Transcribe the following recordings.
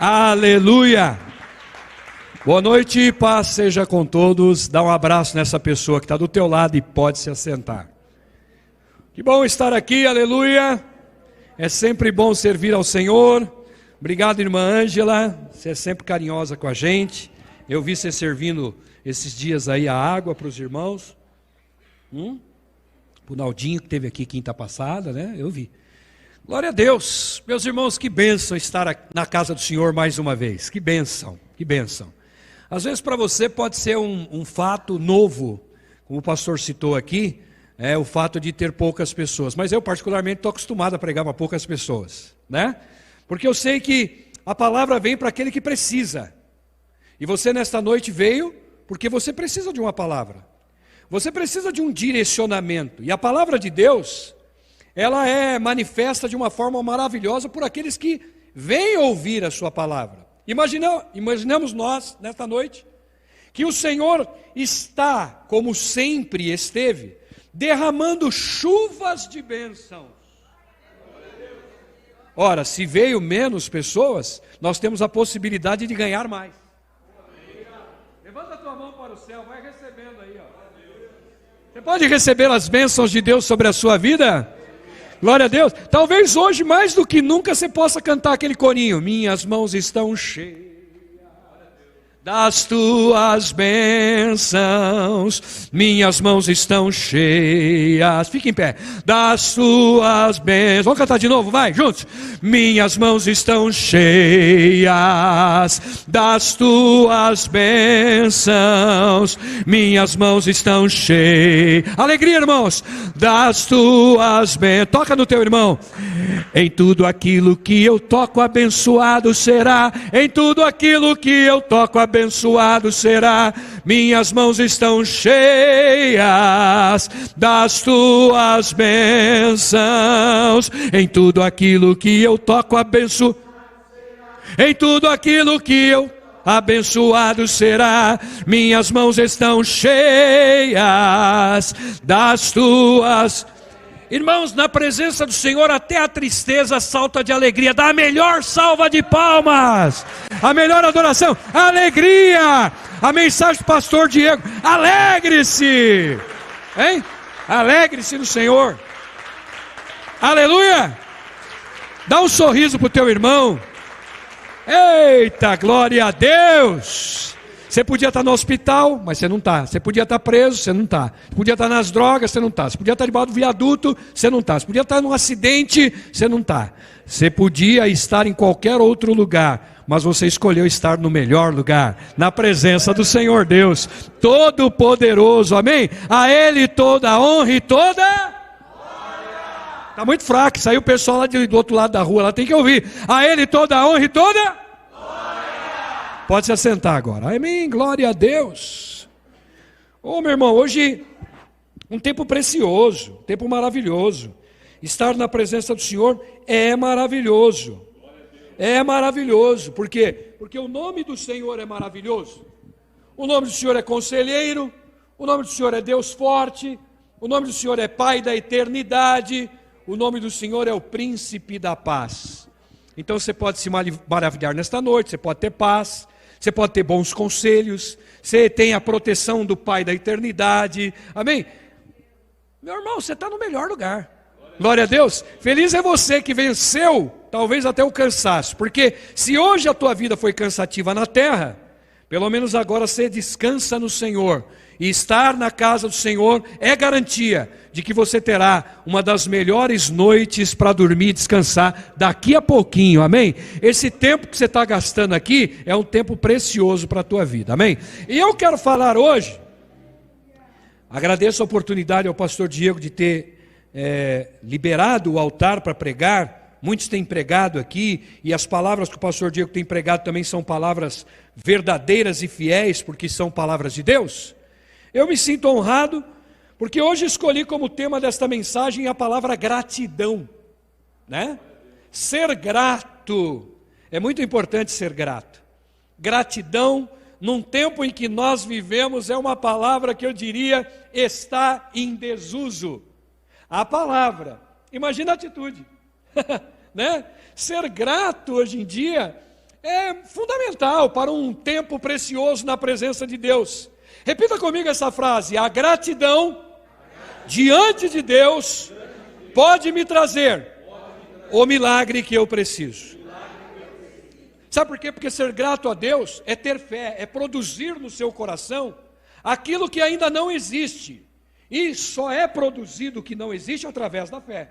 Aleluia! Boa noite e paz seja com todos. Dá um abraço nessa pessoa que está do teu lado e pode se assentar. Que bom estar aqui, aleluia! É sempre bom servir ao Senhor. Obrigado, irmã Ângela, você é sempre carinhosa com a gente. Eu vi você servindo esses dias aí a água para os irmãos. O Naldinho que esteve aqui quinta passada, né? Eu vi. Glória a Deus, meus irmãos, que bênção estar na casa do Senhor mais uma vez. Que bênção, que bênção. Às vezes para você pode ser um fato novo, como o pastor citou aqui, o fato de ter poucas pessoas. Mas eu particularmente estou acostumado a pregar para poucas pessoas, né? Porque eu sei que a palavra vem para aquele que precisa. E você nesta noite veio porque você precisa de uma palavra. Você precisa de um direcionamento. E a palavra de Deus, ela é manifesta de uma forma maravilhosa por aqueles que vêm ouvir a sua palavra. Imaginamos nós, nesta noite, que o Senhor está, como sempre esteve, derramando chuvas de bênçãos. Ora, se veio menos pessoas, nós temos a possibilidade de ganhar mais. Levanta a tua mão para o céu, vai recebendo aí, ó. Você pode receber as bênçãos de Deus sobre a sua vida? Glória a Deus. Talvez hoje, mais do que nunca, você possa cantar aquele corinho. Minhas mãos estão cheias das tuas bênçãos, minhas mãos estão cheias, fica em pé, das tuas bênçãos, vamos cantar de novo, vai, juntos, minhas mãos estão cheias das tuas bênçãos, minhas mãos estão cheias, alegria irmãos, das tuas bênçãos, toca no teu irmão, em tudo aquilo que eu toco abençoado será, em tudo aquilo que eu toco abençoado será, minhas mãos estão cheias das tuas bênçãos, em tudo aquilo que eu toco abençoado, em tudo aquilo que eu abençoado será, minhas mãos estão cheias das tuas. Irmãos, na presença do Senhor até a tristeza salta de alegria. Dá a melhor salva de palmas, a melhor adoração, alegria. A mensagem do pastor Diego, alegre-se, hein? Alegre-se no Senhor, aleluia. Dá um sorriso para o teu irmão. Eita, glória a Deus. Você podia estar no hospital, mas você não está. Você podia estar preso, você não está. Você podia estar nas drogas, você não está. Você podia estar debaixo do viaduto, você não está. Você podia estar num acidente, você não está. Você podia estar em qualquer outro lugar, mas você escolheu estar no melhor lugar, na presença do Senhor Deus, Todo-Poderoso, amém? A Ele toda a honra e toda... Está muito fraco, saiu o pessoal lá do outro lado da rua, lá tem que ouvir. A Ele toda a honra e toda... Pode se assentar agora. Amém, glória a Deus. Ô meu irmão, hoje um tempo precioso, um tempo maravilhoso. Estar na presença do Senhor é maravilhoso. É maravilhoso. Por quê? Porque o nome do Senhor é maravilhoso. O nome do Senhor é Conselheiro. O nome do Senhor é Deus Forte. O nome do Senhor é Pai da Eternidade. O nome do Senhor é o Príncipe da Paz. Então você pode se maravilhar nesta noite, você pode ter paz. Você pode ter bons conselhos, você tem a proteção do Pai da eternidade, amém? Meu irmão, você está no melhor lugar, glória a Deus. Feliz é você que venceu, talvez até o cansaço, porque se hoje a tua vida foi cansativa na terra, pelo menos agora você descansa no Senhor, e estar na casa do Senhor é garantia de que você terá uma das melhores noites para dormir e descansar daqui a pouquinho, amém? Esse tempo que você está gastando aqui é um tempo precioso para a tua vida, amém? E eu quero falar hoje, agradeço a oportunidade ao pastor Diego de ter liberado o altar para pregar. Muitos têm pregado aqui, e as palavras que o pastor Diego tem pregado também são palavras verdadeiras e fiéis, porque são palavras de Deus. Eu me sinto honrado, porque hoje escolhi como tema desta mensagem a palavra gratidão, né? Ser grato, é muito importante ser grato. Gratidão, num tempo em que nós vivemos, é uma palavra que eu diria está em desuso. A palavra, imagina a atitude, né? Ser grato hoje em dia é fundamental para um tempo precioso na presença de Deus. Repita comigo essa frase: a gratidão diante de Deus pode me trazer o milagre que eu preciso. Sabe por quê? Porque ser grato a Deus é ter fé, é produzir no seu coração aquilo que ainda não existe. E só é produzido o que não existe através da fé.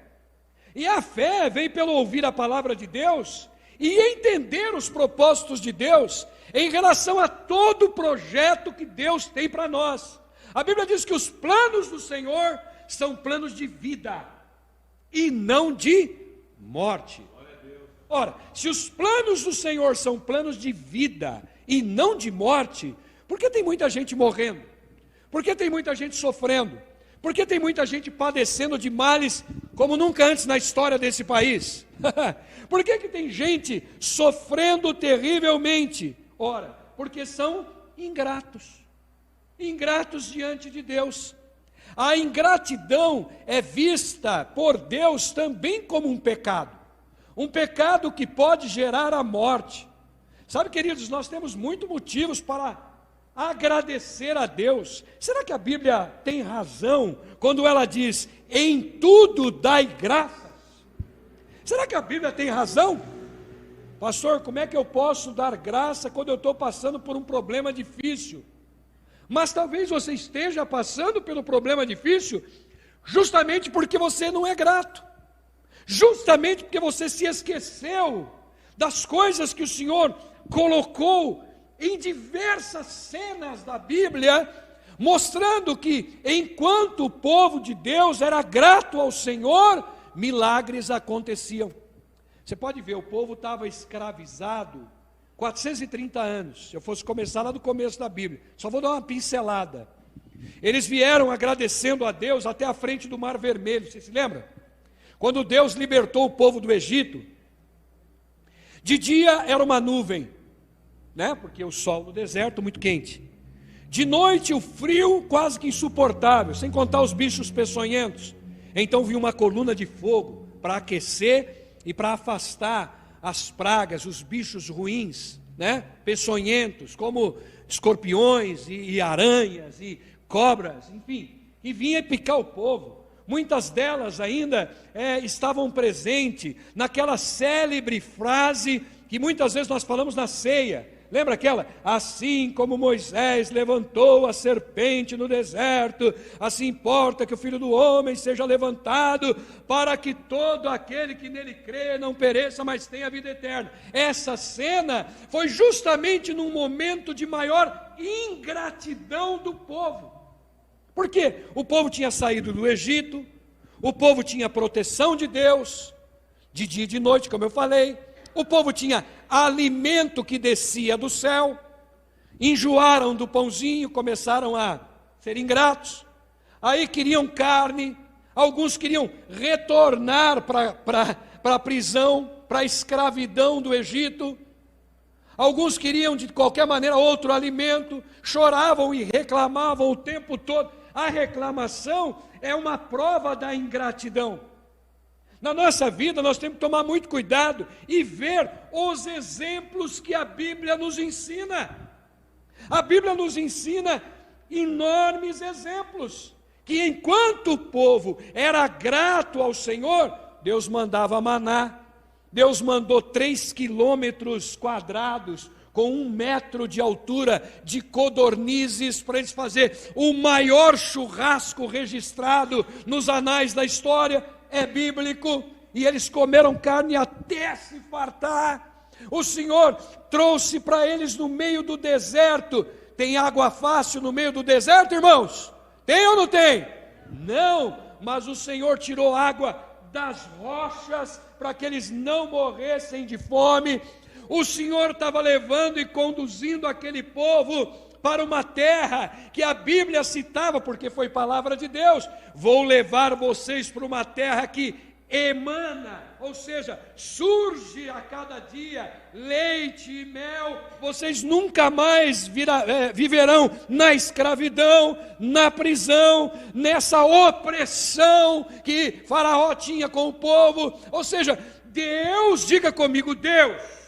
E a fé vem pelo ouvir a palavra de Deus e entender os propósitos de Deus em relação a todo o projeto que Deus tem para nós. A Bíblia diz que os planos do Senhor são planos de vida e não de morte. Ora, se os planos do Senhor são planos de vida e não de morte, por que tem muita gente morrendo? Por que tem muita gente sofrendo? Por que tem muita gente padecendo de males como nunca antes na história desse país? Por que tem gente sofrendo terrivelmente? Ora, porque são ingratos. Ingratos diante de Deus. A ingratidão é vista por Deus também como um pecado que pode gerar a morte. Sabe, queridos, nós temos muitos motivos para agradecer a Deus. Será que a Bíblia tem razão quando ela diz, em tudo dai graças? Será que a Bíblia tem razão? Pastor, como é que eu posso dar graça quando eu estou passando por um problema difícil? Mas talvez você esteja passando pelo problema difícil justamente porque você não é grato. Justamente porque você se esqueceu das coisas que o Senhor colocou em diversas cenas da Bíblia, mostrando que enquanto o povo de Deus era grato ao Senhor, milagres aconteciam. Você pode ver, o povo estava escravizado 430 anos. Se eu fosse começar lá do começo da Bíblia, só vou dar uma pincelada. Eles vieram agradecendo a Deus até a frente do Mar Vermelho, você se lembra? Quando Deus libertou o povo do Egito, de dia era uma nuvem, né? Porque o sol no deserto muito quente. De noite o frio quase que insuportável, sem contar os bichos peçonhentos. Então vinha uma coluna de fogo para aquecer e para afastar as pragas, os bichos ruins, né? Peçonhentos, como escorpiões e aranhas e cobras, enfim, e vinha picar o povo. Muitas delas ainda estavam presentes naquela célebre frase que muitas vezes nós falamos na ceia. Lembra aquela? Assim como Moisés levantou a serpente no deserto, assim importa que o Filho do Homem seja levantado, para que todo aquele que nele crê não pereça, mas tenha vida eterna. Essa cena foi justamente num momento de maior ingratidão do povo. Por quê? O povo tinha saído do Egito, o povo tinha proteção de Deus, de dia e de noite, como eu falei, o povo tinha alimento que descia do céu, enjoaram do pãozinho, começaram a ser ingratos, aí queriam carne, alguns queriam retornar para a prisão, para a escravidão do Egito, alguns queriam de qualquer maneira outro alimento, choravam e reclamavam o tempo todo. A reclamação é uma prova da ingratidão. Na nossa vida nós temos que tomar muito cuidado e ver os exemplos que a Bíblia nos ensina. A Bíblia nos ensina enormes exemplos, que enquanto o povo era grato ao Senhor, Deus mandava maná, Deus mandou 3 quilômetros quadrados, com 1 metro de altura, de codornizes, para eles fazerem o maior churrasco registrado nos anais da história, é bíblico, e eles comeram carne até se fartar. O Senhor trouxe para eles no meio do deserto. Tem água fácil no meio do deserto, irmãos? Tem ou não tem? Não, mas o Senhor tirou água das rochas, para que eles não morressem de fome. O Senhor estava levando e conduzindo aquele povo para uma terra que a Bíblia citava, porque foi palavra de Deus. Vou levar vocês para uma terra que emana, ou seja, surge a cada dia leite e mel. Vocês nunca mais viverão na escravidão, na prisão, nessa opressão que Faraó tinha com o povo. Ou seja, Deus, diga comigo, Deus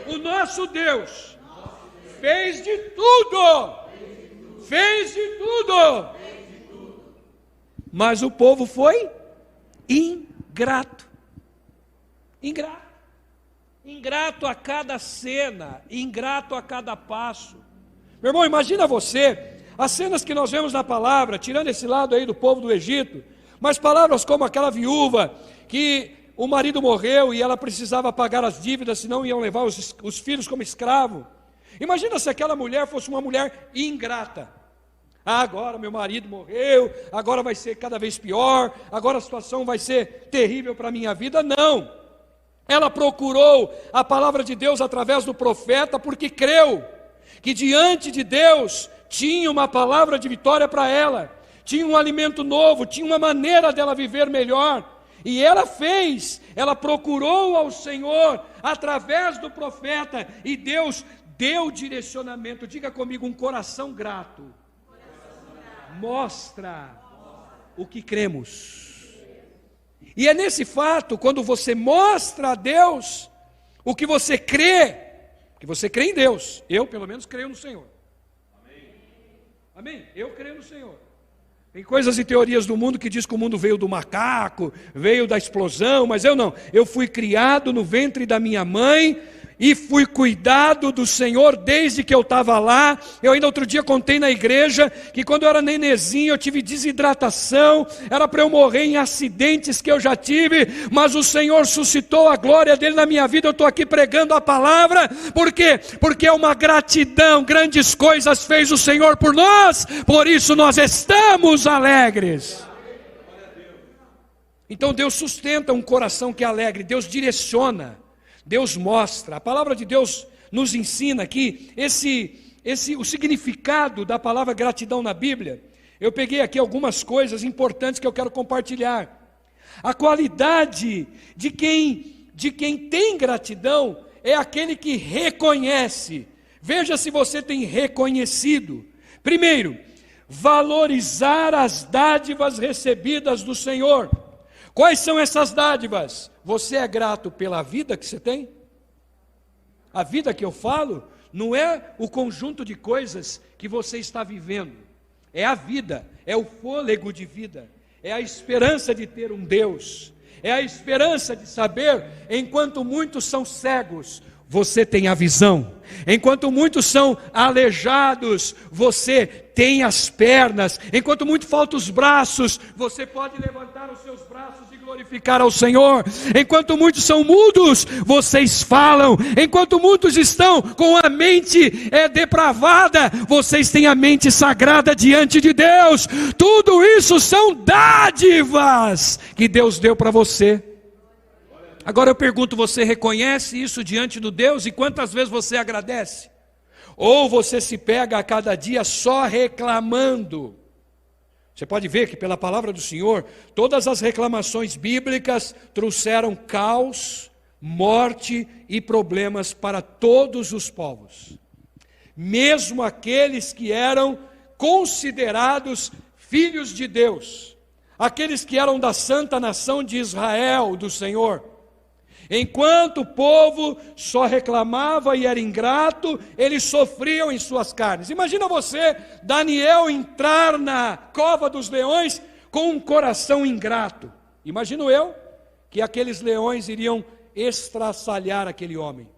O nosso Deus fez de tudo. Fez de tudo. Mas o povo foi ingrato. Ingrato. Ingrato a cada cena, ingrato a cada passo. Meu irmão, imagina você, as cenas que nós vemos na palavra, tirando esse lado aí do povo do Egito, mas palavras como aquela viúva, que o marido morreu e ela precisava pagar as dívidas, senão iam levar os filhos como escravo. Imagina se aquela mulher fosse uma mulher ingrata. Ah, agora meu marido morreu, agora vai ser cada vez pior, agora a situação vai ser terrível para a minha vida. Não. Ela procurou a palavra de Deus através do profeta, porque creu que diante de Deus tinha uma palavra de vitória para ela, tinha um alimento novo, tinha uma maneira dela viver melhor. E ela fez, ela procurou ao Senhor através do profeta, e Deus deu direcionamento. Diga comigo, um coração grato mostra o que cremos. E é nesse fato, quando você mostra a Deus o que você crê, que você crê em Deus. Eu, pelo menos, creio no Senhor. Amém? Eu creio no Senhor. Tem coisas e teorias do mundo que diz que o mundo veio do macaco, veio da explosão, mas eu não. Eu fui criado no ventre da minha mãe e fui cuidado do Senhor desde que eu estava lá. Eu ainda outro dia contei na igreja que quando eu era nenezinho eu tive desidratação, era para eu morrer em acidentes que eu já tive, mas o Senhor suscitou a glória dele na minha vida. Eu estou aqui pregando a palavra, por quê? Porque é uma gratidão, grandes coisas fez o Senhor por nós, por isso nós estamos alegres. Então Deus sustenta um coração que é alegre, Deus direciona, Deus mostra. A palavra de Deus nos ensina que o significado da palavra gratidão na Bíblia. Eu peguei aqui algumas coisas importantes que eu quero compartilhar. A qualidade de quem tem gratidão é aquele que reconhece. Veja se você tem reconhecido. Primeiro, valorizar as dádivas recebidas do Senhor. Quais são essas dádivas? Você é grato pela vida que você tem? A vida que eu falo não é o conjunto de coisas que você está vivendo. É a vida, é o fôlego de vida, é a esperança de ter um Deus, é a esperança de saber, enquanto muitos são cegos, você tem a visão. Enquanto muitos são aleijados, você tem as pernas. Enquanto muito faltam os braços, você pode levantar os seus braços e glorificar ao Senhor. Enquanto muitos são mudos, vocês falam. Enquanto muitos estão com a mente depravada, vocês têm a mente sagrada diante de Deus. Tudo isso são dádivas que Deus deu para você. Agora eu pergunto, você reconhece isso diante do Deus e quantas vezes você agradece? Ou você se pega a cada dia só reclamando? Você pode ver que pela palavra do Senhor, todas as reclamações bíblicas trouxeram caos, morte e problemas para todos os povos. Mesmo aqueles que eram considerados filhos de Deus, aqueles que eram da santa nação de Israel, do Senhor. Enquanto o povo só reclamava e era ingrato, eles sofriam em suas carnes. Imagina você, Daniel, entrar na cova dos leões com um coração ingrato. Imagino eu que aqueles leões iriam estraçalhar aquele homem.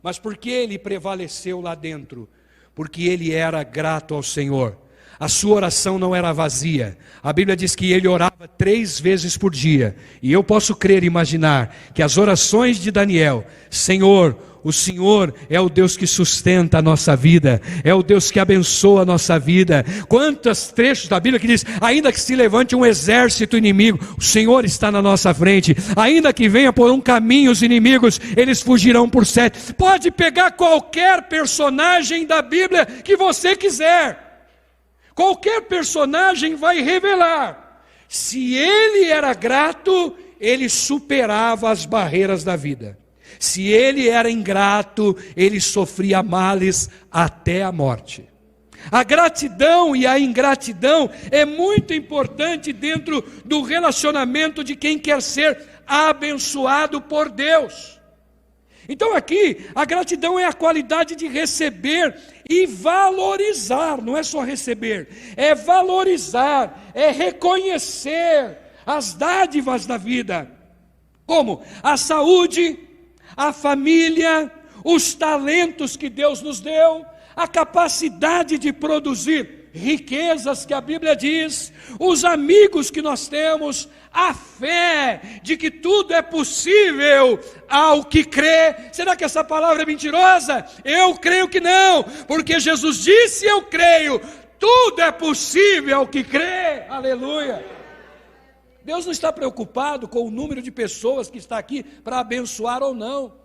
Mas por que ele prevaleceu lá dentro? Porque ele era grato ao Senhor. A sua oração não era vazia. A Bíblia diz que ele orava 3 vezes por dia. E eu posso crer e imaginar que as orações de Daniel, Senhor, o Senhor é o Deus que sustenta a nossa vida, é o Deus que abençoa a nossa vida. Quantos trechos da Bíblia que diz, ainda que se levante um exército inimigo, o Senhor está na nossa frente. Ainda que venha por um caminho os inimigos, eles fugirão por 7. Pode pegar qualquer personagem da Bíblia que você quiser. Qualquer personagem vai revelar, se ele era grato, ele superava as barreiras da vida. Se ele era ingrato, ele sofria males até a morte. A gratidão e a ingratidão é muito importante dentro do relacionamento de quem quer ser abençoado por Deus. Então aqui, a gratidão é a qualidade de receber e valorizar, não é só receber, é valorizar, é reconhecer as dádivas da vida, como a saúde, a família, os talentos que Deus nos deu, a capacidade de produzir riquezas que a Bíblia diz, os amigos que nós temos, a fé de que tudo é possível ao que crê. Será que essa palavra é mentirosa? Eu creio que não, porque Jesus disse: eu creio, tudo é possível ao que crê. Aleluia. Deus não está preocupado com o número de pessoas que está aqui para abençoar ou não.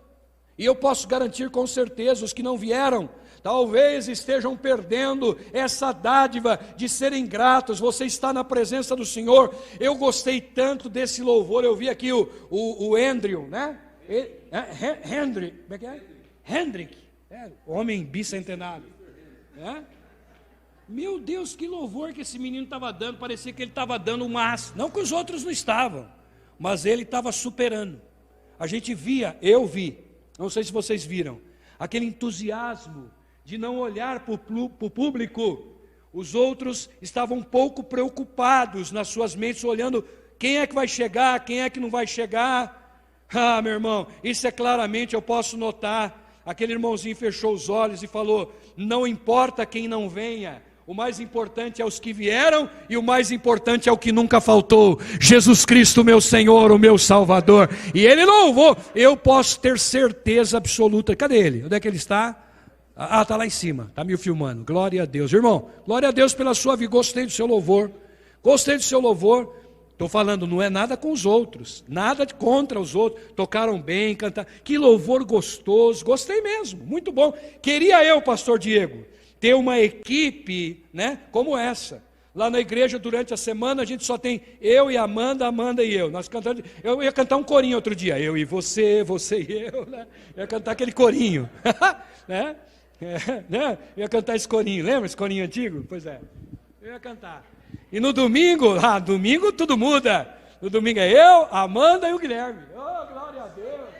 E eu posso garantir com certeza, os que não vieram talvez estejam perdendo essa dádiva de serem gratos. Você está na presença do Senhor. Eu gostei tanto desse louvor. Eu vi aqui o Andrew, né? Hendrick, como é que é? Hendrick, homem bicentenário, né? Meu Deus, que louvor que esse menino estava dando. Parecia que ele estava dando o máximo. Não que os outros não estavam, mas ele estava superando. A gente via, eu vi, não sei se vocês viram, aquele entusiasmo de não olhar para o público. Os outros estavam um pouco preocupados nas suas mentes, olhando quem é que vai chegar, quem é que não vai chegar. Ah, meu irmão, isso é claramente, eu posso notar. Aquele irmãozinho fechou os olhos e falou: não importa quem não venha, o mais importante é os que vieram, e o mais importante é o que nunca faltou, Jesus Cristo, meu Senhor, o meu Salvador. E ele louvou. Eu posso ter certeza absoluta. Cadê ele? Onde é que ele está? Ah, está lá em cima, está me filmando. Glória a Deus. Irmão, glória a Deus pela sua vida. Gostei do seu louvor. Gostei do seu louvor. Estou falando, não é nada com os outros, nada contra os outros. Tocaram bem, cantaram. Que louvor gostoso. Gostei mesmo, muito bom. Queria eu, pastor Diego, ter uma equipe, né, como essa. Lá na igreja, durante a semana, a gente só tem eu e Amanda, Amanda e eu. Nós cantamos, eu ia cantar um corinho outro dia. Eu e você, você e eu, né? Eu ia cantar aquele corinho. Né? Né? Eu ia cantar esse corinho, lembra esse corinho antigo? Pois é, eu ia cantar. E no domingo, domingo tudo muda. No domingo é eu, a Amanda e o Guilherme. Oh, glória a Deus.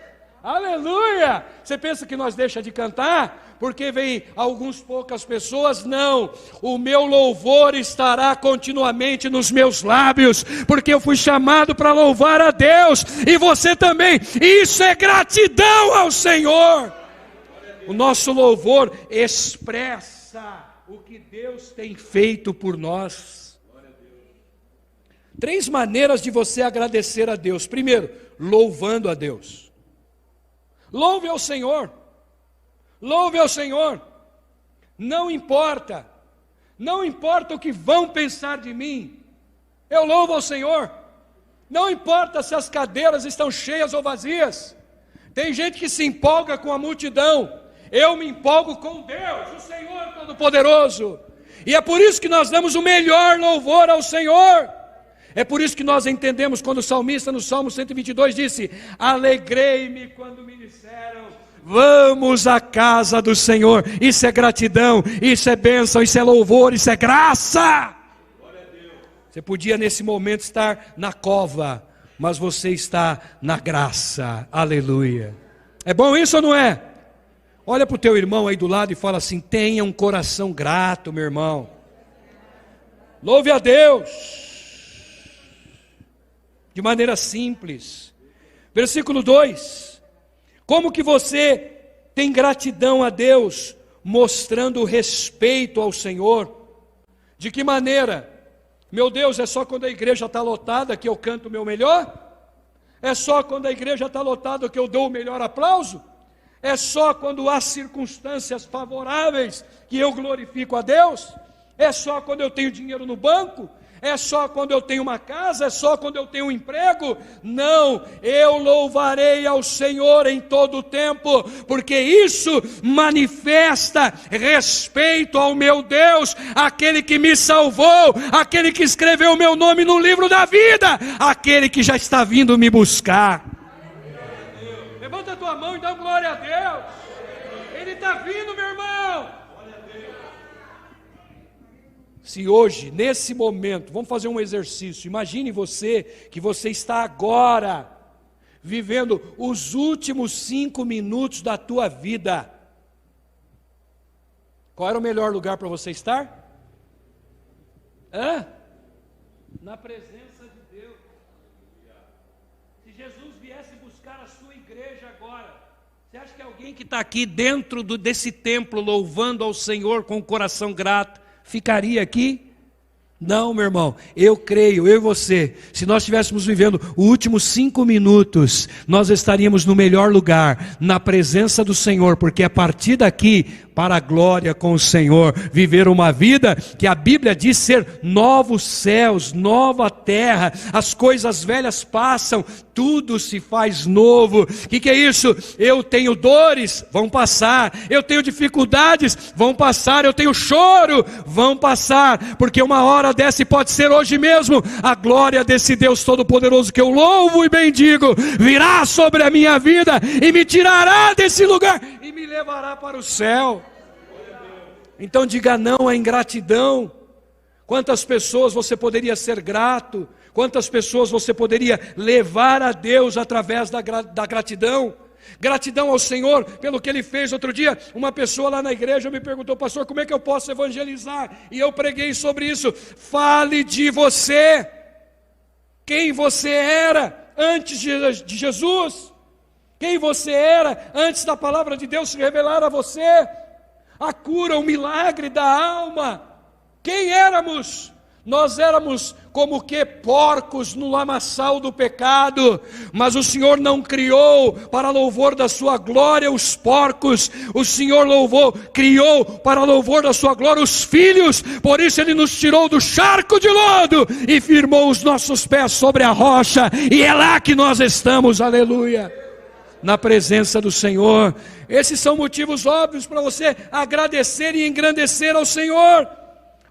Aleluia! Você pensa que nós deixa de cantar porque vem algumas poucas pessoas? Não, o meu louvor estará continuamente nos meus lábios, porque eu fui chamado para louvar a Deus, e você também. Isso é gratidão ao Senhor. O nosso louvor expressa o que Deus tem feito por nós. 3 maneiras de você agradecer a Deus. Primeiro, louvando a Deus. Louve ao Senhor. Louve ao Senhor. Não importa o que vão pensar de mim, eu louvo ao Senhor. Não importa se as cadeiras estão cheias ou vazias. Tem gente que se empolga com a multidão. Eu me empolgo com Deus, o Senhor Todo-Poderoso. E é por isso que nós damos o melhor louvor ao Senhor. É por isso que nós entendemos quando o salmista no Salmo 122 disse: alegrei-me quando me disseram, vamos à casa do Senhor. Isso é gratidão, isso é bênção, isso é louvor, isso é graça. Você podia nesse momento estar na cova, mas você está na graça. Aleluia. É bom isso ou não é? Olha para o teu irmão aí do lado e fala assim: tenha um coração grato, meu irmão. Louve a Deus. De maneira simples. Versículo 2. Como que você tem gratidão a Deus? Mostrando respeito ao Senhor. De que maneira? Meu Deus, é só quando a igreja está lotada que eu canto o meu melhor? É só quando a igreja está lotada que eu dou o melhor aplauso? É só quando há circunstâncias favoráveis que eu glorifico a Deus? É só quando eu tenho dinheiro no banco? É só quando eu tenho uma casa? É só quando eu tenho um emprego? Não, eu louvarei ao Senhor em todo o tempo, porque isso manifesta respeito ao meu Deus, aquele que me salvou, aquele que escreveu o meu nome no livro da vida, aquele que já está vindo me buscar. Levanta a tua mão e dá glória a Deus. Ele está vindo, meu irmão. Se hoje, nesse momento, vamos fazer um exercício. Imagine você que você está agora vivendo os últimos 5 minutos da tua vida. Qual era o melhor lugar para você estar? Na presença de Deus. Se Jesus viesse buscar a sua igreja agora, você acha que alguém que está aqui dentro desse templo louvando ao Senhor com o coração grato, ficaria aqui? Não, meu irmão, eu creio, eu e você, se nós estivéssemos vivendo os últimos 5 minutos, nós estaríamos no melhor lugar, na presença do Senhor, porque a partir daqui, para a glória com o Senhor, viver uma vida que a Bíblia diz ser novos céus, nova terra, as coisas velhas passam, tudo se faz novo. O que é isso? Eu tenho dores, vão passar, eu tenho dificuldades, vão passar, eu tenho choro, vão passar, porque uma hora dessa, e pode ser hoje mesmo, a glória desse Deus Todo-Poderoso que eu louvo e bendigo, virá sobre a minha vida e me tirará desse lugar e me levará para o céu. Então diga não à ingratidão. Quantas pessoas você poderia ser grato? Quantas pessoas você poderia levar a Deus através da gratidão? Gratidão ao Senhor pelo que Ele fez. Outro dia, uma pessoa lá na igreja me perguntou: pastor, como é que eu posso evangelizar? E eu preguei sobre isso. Fale de você, quem você era antes de Jesus, quem você era antes da palavra de Deus se revelar a você, a cura, o milagre da alma. Quem éramos? Nós éramos como que porcos no lamaçal do pecado, mas o Senhor não criou para louvor da sua glória os porcos, o Senhor criou para louvor da sua glória os filhos. Por isso Ele nos tirou do charco de lodo e firmou os nossos pés sobre a rocha, e é lá que nós estamos, aleluia, na presença do Senhor. Esses são motivos óbvios para você agradecer e engrandecer ao Senhor.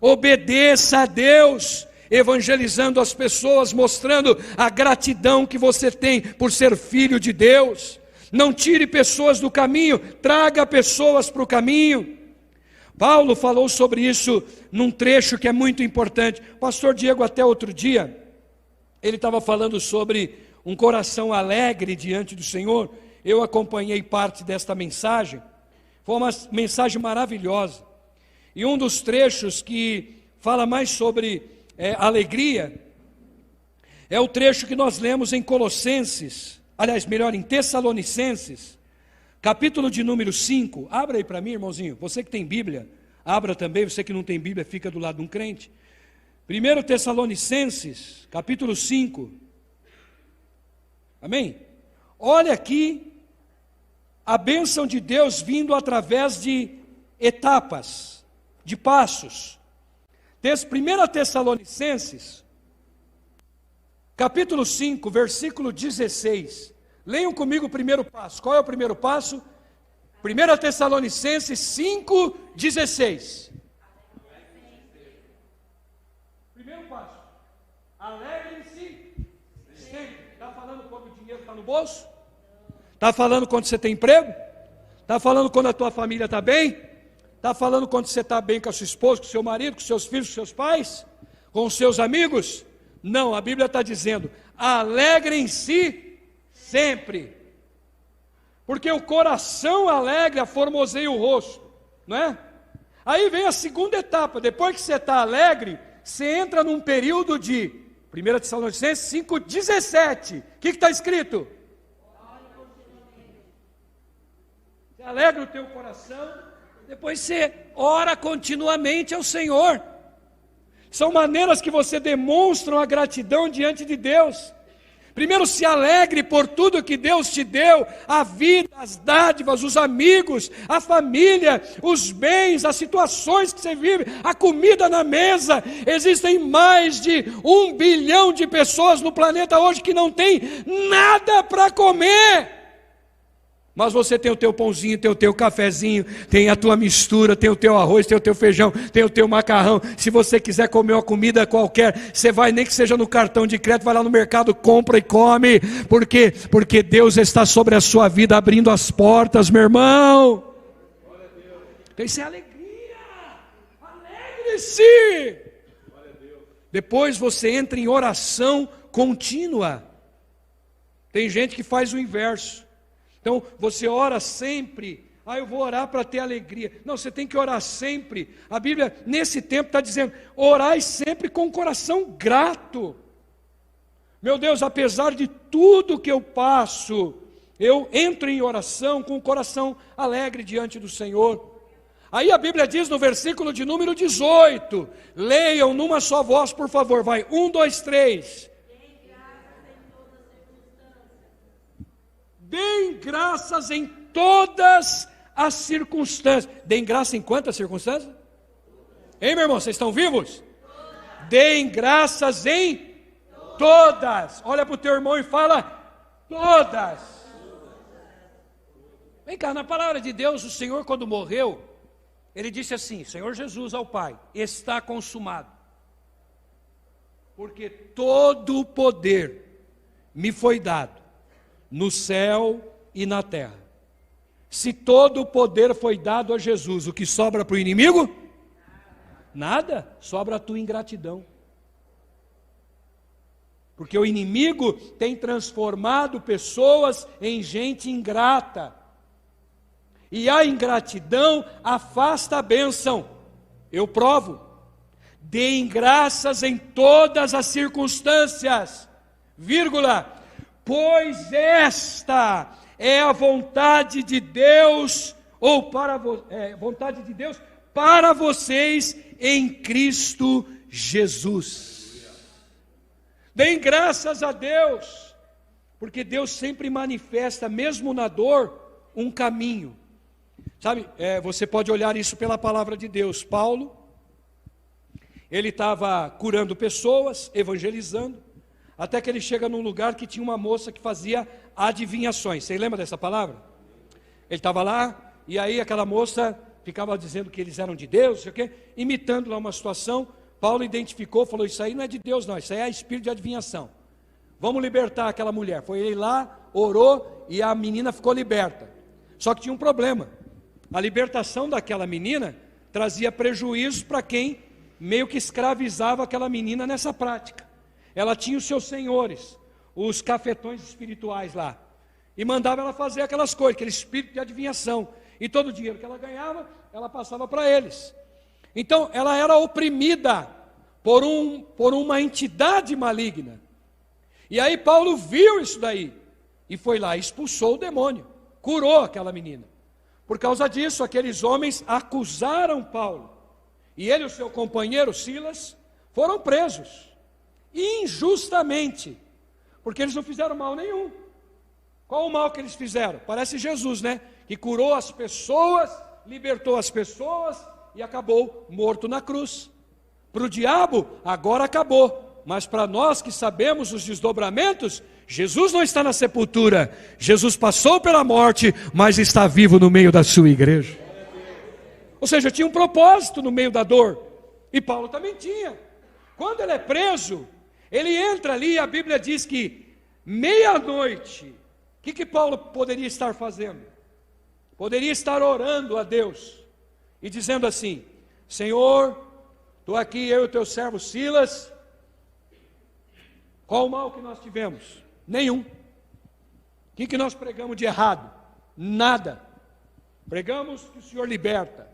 Obedeça a Deus, evangelizando as pessoas, mostrando a gratidão que você tem por ser filho de Deus. Não tire pessoas do caminho, traga pessoas para o caminho. Paulo falou sobre isso num trecho que é muito importante. Pastor Diego, até outro dia, ele estava falando sobre um coração alegre diante do Senhor. Eu acompanhei parte desta mensagem, foi uma mensagem maravilhosa. E um dos trechos que fala mais sobre alegria é o trecho que nós lemos em Colossenses, aliás, melhor, em Tessalonicenses, capítulo de número 5. Abra aí para mim, irmãozinho, você que tem Bíblia, abra também, você que não tem Bíblia, fica do lado de um crente. 1 Tessalonicenses, capítulo 5. Amém? Olha aqui a bênção de Deus vindo através de etapas, de passos. 1 Tessalonicenses, capítulo 5, versículo 16. Leiam comigo o primeiro passo. Qual é o primeiro passo? 1 Tessalonicenses 5, 16. Primeiro passo. Alegrem-se sempre. Está falando quando o dinheiro está no bolso? Está falando quando você tem emprego? Está falando quando a tua família está bem? Está falando quando você está bem com a sua esposa, com o seu marido, com os seus filhos, com os seus pais? Com os seus amigos? Não, a Bíblia está dizendo: alegrem-se sempre. Porque o coração alegre aformoseia o rosto, não é? Aí vem a segunda etapa. Depois que você está alegre, você entra num período de 1 Tessalonicenses 5,17. O que está escrito? Você alegra o teu coração, depois você ora continuamente ao Senhor. São maneiras que você demonstra a gratidão diante de Deus. Primeiro, se alegre por tudo que Deus te deu, a vida, as dádivas, os amigos, a família, os bens, as situações que você vive, a comida na mesa. Existem mais de 1 bilhão de pessoas no planeta hoje que não tem nada para comer. Mas você tem o teu pãozinho, tem o teu cafezinho, tem a tua mistura, tem o teu arroz, tem o teu feijão, tem o teu macarrão. Se você quiser comer uma comida qualquer, você vai, nem que seja no cartão de crédito, vai lá no mercado, compra e come. Por quê? Porque Deus está sobre a sua vida, abrindo as portas, meu irmão. Então isso é alegria. Alegre-se. Depois você entra em oração contínua. Tem gente que faz o inverso. Então, você ora sempre, eu vou orar para ter alegria. Não, você tem que orar sempre. A Bíblia, nesse tempo, está dizendo, orai sempre com o coração grato. Meu Deus, apesar de tudo que eu passo, eu entro em oração com o coração alegre diante do Senhor. Aí a Bíblia diz no versículo de número 18, leiam numa só voz, por favor, vai, 1, 2, 3. Deem graças em todas as circunstâncias. Deem graça em quantas circunstâncias? Hein, meu irmão, vocês estão vivos? Deem graças em todas. Olha para o teu irmão e fala, todas. Vem cá, na palavra de Deus, o Senhor quando morreu, Ele disse assim, Senhor Jesus ao Pai, está consumado. Porque todo o poder me foi dado, no céu e na terra. Se todo o poder foi dado a Jesus, o que sobra para o inimigo? Nada, sobra a tua ingratidão. Porque o inimigo tem transformado pessoas em gente ingrata. E a ingratidão afasta a bênção. Eu provo. Deem graças em todas as circunstâncias, vírgula, pois esta é a vontade de Deus, vontade de Deus para vocês em Cristo Jesus. Deem graças a Deus, porque Deus sempre manifesta, mesmo na dor, um caminho. Sabe, você pode olhar isso pela palavra de Deus. Paulo, ele estava curando pessoas, evangelizando, até que ele chega num lugar que tinha uma moça que fazia adivinhações. Você lembra dessa palavra? Ele estava lá, e aí aquela moça ficava dizendo que eles eram de Deus, não sei o quê, imitando lá uma situação. Paulo identificou, falou, isso aí não é de Deus não, isso aí é espírito de adivinhação. Vamos libertar aquela mulher. Foi ele lá, orou, e a menina ficou liberta. Só que tinha um problema. A libertação daquela menina trazia prejuízo para quem meio que escravizava aquela menina nessa prática. Ela tinha os seus senhores, os cafetões espirituais lá, e mandava ela fazer aquelas coisas, aquele espírito de adivinhação, e todo o dinheiro que ela ganhava, ela passava para eles. Então ela era oprimida por uma entidade maligna. E aí Paulo viu isso daí, e foi lá, expulsou o demônio, curou aquela menina. Por causa disso, aqueles homens acusaram Paulo, e ele e o seu companheiro Silas foram presos, injustamente, porque eles não fizeram mal nenhum. Qual o mal que eles fizeram? Parece Jesus, né? Que curou as pessoas, libertou as pessoas e acabou morto na cruz. Para o diabo, agora acabou, mas para nós que sabemos os desdobramentos, Jesus não está na sepultura, Jesus passou pela morte, mas está vivo no meio da sua igreja. Ou seja, tinha um propósito no meio da dor, e Paulo também tinha. Quando ele é preso, ele entra ali e a Bíblia diz que meia-noite, o que Paulo poderia estar fazendo? Poderia estar orando a Deus e dizendo assim, Senhor, estou aqui eu e o teu servo Silas, qual o mal que nós tivemos? Nenhum. O que nós pregamos de errado? Nada. Pregamos que o Senhor liberta.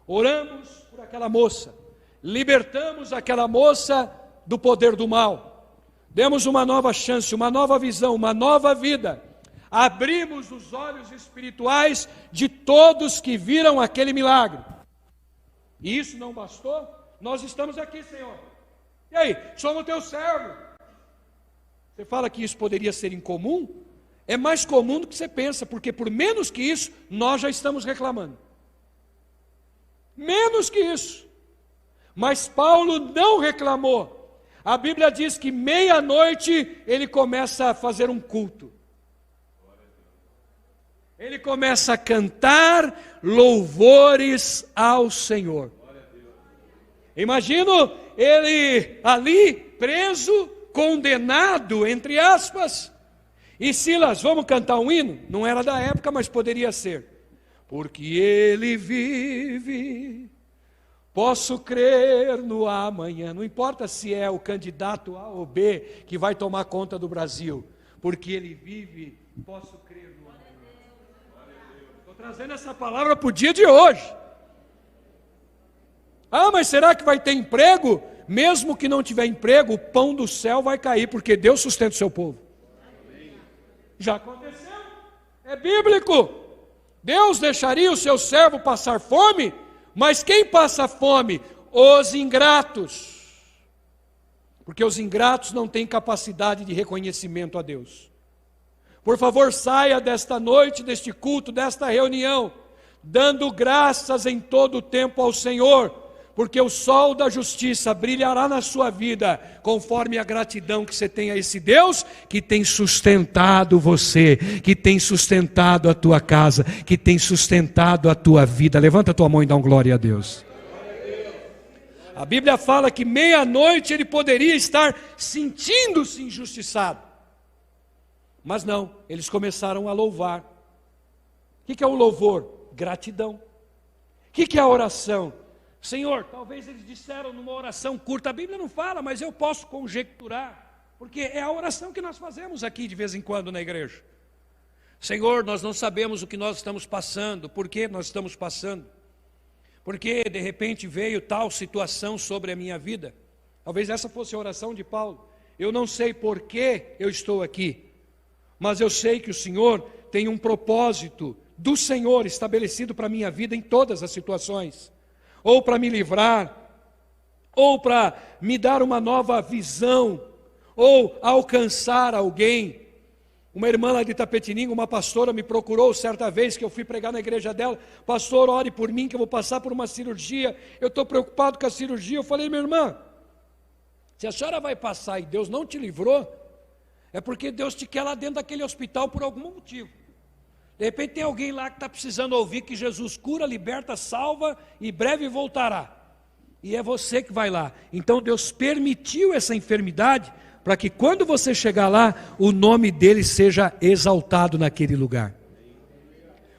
Oramos por aquela moça. Libertamos aquela moça do poder do mal. Demos uma nova chance, uma nova visão, uma nova vida. Abrimos os olhos espirituais de todos que viram aquele milagre. E isso não bastou? Nós estamos aqui, Senhor. E aí, somos teu servo. Você fala que isso poderia ser incomum? É mais comum do que você pensa, porque por menos que isso, nós já estamos reclamando. Menos que isso. Mas Paulo não reclamou. A Bíblia diz que meia-noite ele começa a fazer um culto. Ele começa a cantar louvores ao Senhor. Imagino ele ali preso, condenado, entre aspas, e Silas, vamos cantar um hino? Não era da época, mas poderia ser. Porque ele vive, posso crer no amanhã. Não importa se é o candidato A ou B que vai tomar conta do Brasil, porque Ele vive, posso crer no amanhã. Estou trazendo essa palavra para o dia de hoje. Ah, mas será que vai ter emprego? Mesmo que não tiver emprego, o pão do céu vai cair, porque Deus sustenta o seu povo. Já aconteceu, é bíblico. Deus deixaria o seu servo passar fome, mas quem passa fome? Os ingratos. Porque os ingratos não têm capacidade de reconhecimento a Deus. Por favor, saia desta noite, deste culto, desta reunião, dando graças em todo o tempo ao Senhor, porque o sol da justiça brilhará na sua vida, conforme a gratidão que você tem a esse Deus, que tem sustentado você, que tem sustentado a tua casa, que tem sustentado a tua vida. Levanta a tua mão e dá um glória a Deus. A Bíblia fala que meia-noite ele poderia estar sentindo-se injustiçado. Mas não, eles começaram a louvar. O que é o louvor? Gratidão. O que é a oração? Senhor, talvez eles disseram numa oração curta, a Bíblia não fala, mas eu posso conjecturar, porque é a oração que nós fazemos aqui de vez em quando na igreja. Senhor, nós não sabemos o que nós estamos passando, por que nós estamos passando. Porque de repente veio tal situação sobre a minha vida. Talvez essa fosse a oração de Paulo. Eu não sei por que eu estou aqui, mas eu sei que o Senhor tem um propósito do Senhor estabelecido para a minha vida em todas as situações. Ou para me livrar, ou para me dar uma nova visão, ou alcançar alguém. Uma irmã lá de Itapetininga, uma pastora, me procurou certa vez que eu fui pregar na igreja dela. Pastor, ore por mim que eu vou passar por uma cirurgia. Eu estou preocupado com a cirurgia. Eu falei, minha irmã, se a senhora vai passar e Deus não te livrou, é porque Deus te quer lá dentro daquele hospital por algum motivo. De repente tem alguém lá que está precisando ouvir que Jesus cura, liberta, salva e breve voltará. E é você que vai lá. Então Deus permitiu essa enfermidade para que quando você chegar lá, o nome dele seja exaltado naquele lugar.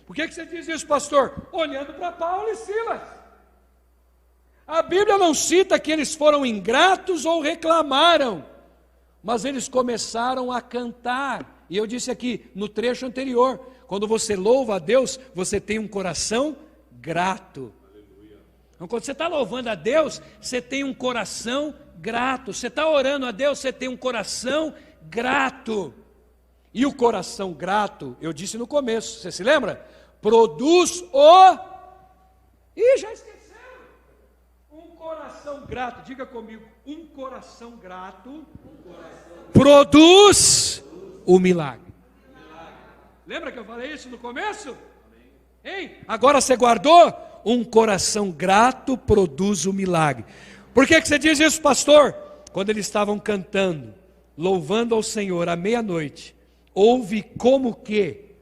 Por que você diz isso, pastor? Olhando para Paulo e Silas. A Bíblia não cita que eles foram ingratos ou reclamaram, mas eles começaram a cantar. E eu disse aqui, no trecho anterior, quando você louva a Deus, você tem um coração grato. Então, quando você está louvando a Deus, você tem um coração grato. Você está orando a Deus, você tem um coração grato. E o coração grato, eu disse no começo, você se lembra? Produz o... Ih, já esqueceram. Um coração grato, diga comigo, um coração grato produz o milagre. Lembra que eu falei isso no começo? Hein? Agora você guardou? Um coração grato produz o milagre. Por que você diz isso, pastor? Quando eles estavam cantando, louvando ao Senhor à meia-noite, houve como que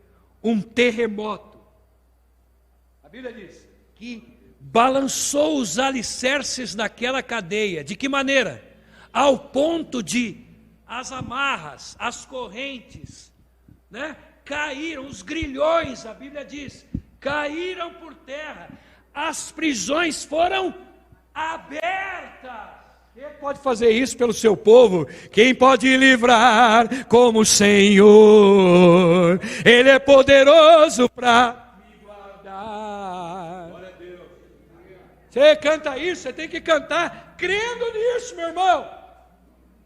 um terremoto. A Bíblia diz que balançou os alicerces daquela cadeia. De que maneira? Ao ponto de as amarras, as correntes, né? Caíram, os grilhões, a Bíblia diz, caíram por terra. As prisões foram abertas. Quem pode fazer isso pelo seu povo? Quem pode livrar como o Senhor? Ele é poderoso para me guardar. Glória a Deus. Você canta isso, você tem que cantar crendo nisso, meu irmão.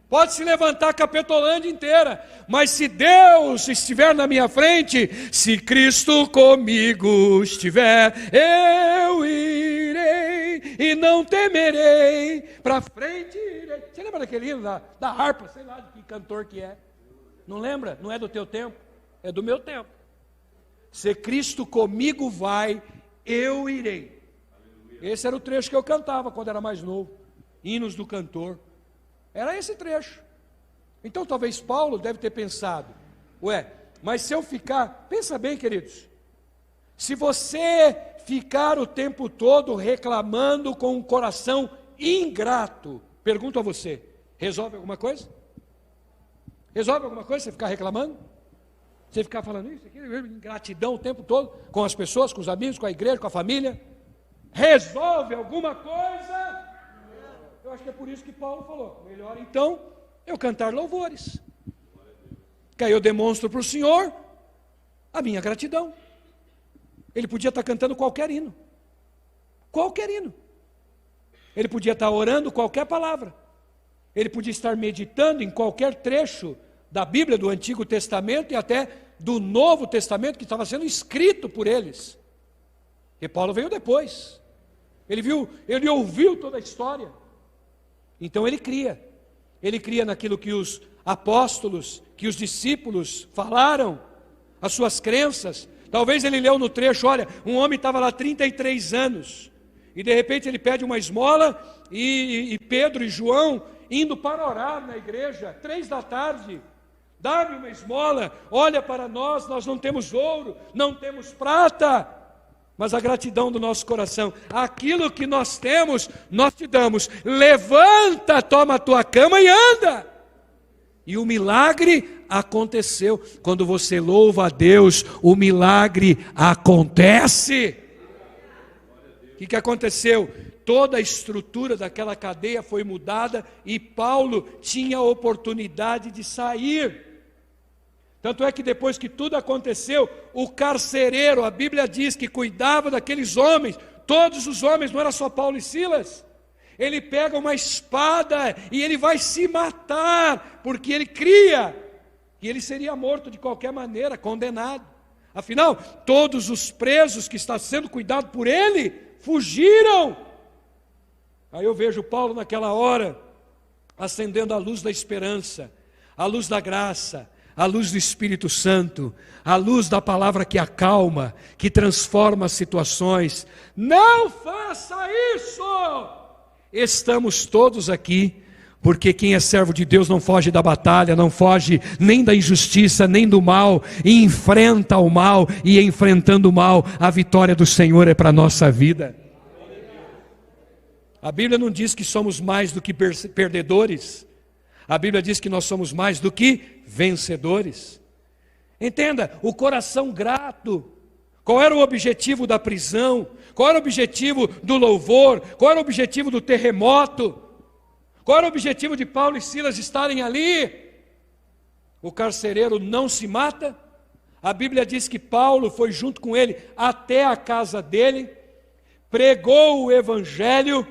Pode se levantar a Capetolândia inteira, mas se Deus estiver na minha frente, se Cristo comigo estiver, eu irei e não temerei, para frente irei. Você lembra daquele hino da harpa, sei lá de que cantor que é? Não lembra? Não é do teu tempo? É do meu tempo. Se Cristo comigo vai, eu irei. Esse era o trecho que eu cantava quando era mais novo, hinos do cantor. Era esse trecho. Então talvez Paulo deve ter pensado, mas se eu ficar, pensa bem, queridos, se você ficar o tempo todo reclamando com um coração ingrato, pergunto a você, resolve alguma coisa? Resolve alguma coisa você ficar reclamando? Você ficar falando isso, aquilo, ingratidão o tempo todo, com as pessoas, com os amigos, com a igreja, com a família? Resolve alguma coisa? Eu acho que é por isso que Paulo falou, melhor então eu cantar louvores. Que aí eu demonstro para o Senhor a minha gratidão. Ele podia estar cantando qualquer hino. Qualquer hino. Ele podia estar orando qualquer palavra. Ele podia estar meditando em qualquer trecho da Bíblia, do Antigo Testamento e até do Novo Testamento que estava sendo escrito por eles. E Paulo veio depois. Ele ouviu toda a história. Então ele cria. Ele cria naquilo que os apóstolos, que os discípulos falaram, as suas crenças. Talvez ele leu no trecho, olha, um homem estava lá 33 anos, e de repente ele pede uma esmola, e Pedro e João, indo para orar na igreja, 3 da tarde, dá-me uma esmola, olha para nós não temos ouro, não temos prata, mas a gratidão do nosso coração, aquilo que nós temos, nós te damos, levanta, toma a tua cama e anda. E o milagre aconteceu. Quando você louva a Deus, o milagre acontece. O que aconteceu? Toda a estrutura daquela cadeia foi mudada e Paulo tinha a oportunidade de sair. Tanto é que depois que tudo aconteceu, o carcereiro, a Bíblia diz que cuidava daqueles homens, todos os homens, não era só Paulo e Silas. Ele pega uma espada e ele vai se matar, porque ele cria que ele seria morto de qualquer maneira, condenado. Afinal, todos os presos que estão sendo cuidados por ele, fugiram. Aí eu vejo Paulo naquela hora, acendendo a luz da esperança, a luz da graça, a luz do Espírito Santo, a luz da palavra que acalma, que transforma as situações. Não faça isso! Estamos todos aqui, porque quem é servo de Deus não foge da batalha, não foge nem da injustiça, nem do mal, e enfrenta o mal, e enfrentando o mal, a vitória do Senhor é para a nossa vida. A Bíblia não diz que somos mais do que perdedores, a Bíblia diz que nós somos mais do que vencedores. Entenda, o coração grato. Qual era o objetivo da prisão? Qual era o objetivo do louvor? Qual era o objetivo do terremoto? Qual era o objetivo de Paulo e Silas estarem ali? O carcereiro não se mata. A Bíblia diz que Paulo foi junto com ele até a casa dele, pregou o evangelho,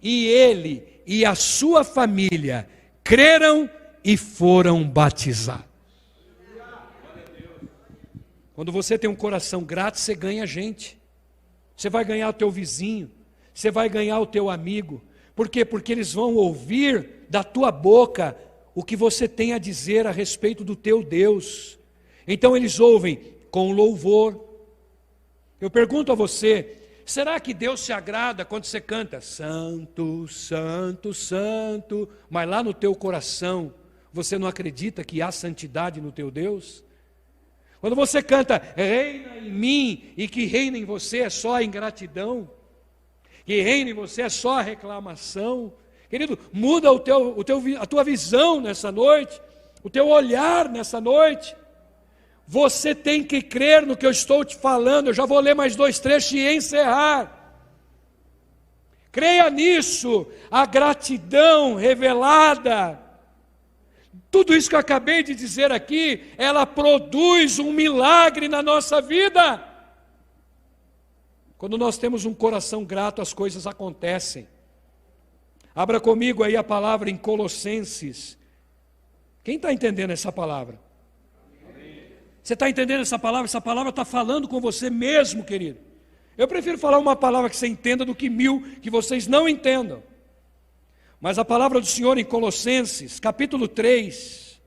e ele e a sua família creram e foram batizados. Quando você tem um coração grato, você ganha gente. Você vai ganhar o teu vizinho, você vai ganhar o teu amigo. Por quê? Porque eles vão ouvir da tua boca o que você tem a dizer a respeito do teu Deus. Então eles ouvem com louvor. Eu pergunto a você, será que Deus se agrada quando você canta Santo, Santo, Santo, mas lá no teu coração você não acredita que há santidade no teu Deus? Quando você canta reina em mim e que reina em você é só a ingratidão, que reina em você é só a reclamação, querido, muda a tua visão nessa noite, o teu olhar nessa noite. Você tem que crer no que eu estou te falando. Eu já vou ler mais 2 trechos e encerrar. Creia nisso, a gratidão revelada, tudo isso que eu acabei de dizer aqui, ela produz um milagre na nossa vida. Quando nós temos um coração grato, as coisas acontecem. Abra comigo aí a palavra em Colossenses. Quem está entendendo essa palavra? Você está entendendo essa palavra? Essa palavra está falando com você mesmo, querido. Eu prefiro falar uma palavra que você entenda do que 1000 que vocês não entendam. Mas a palavra do Senhor em Colossenses, capítulo 3,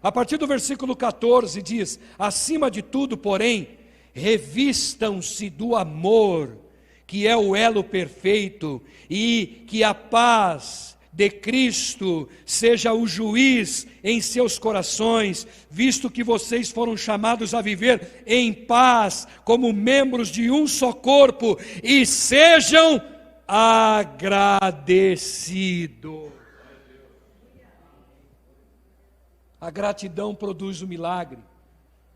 a partir do versículo 14 diz: acima de tudo, porém, revistam-se do amor, que é o elo perfeito, e que a paz de Cristo seja o juiz em seus corações, visto que vocês foram chamados a viver em paz, como membros de um só corpo, e sejam agradecidos. A gratidão produz o milagre.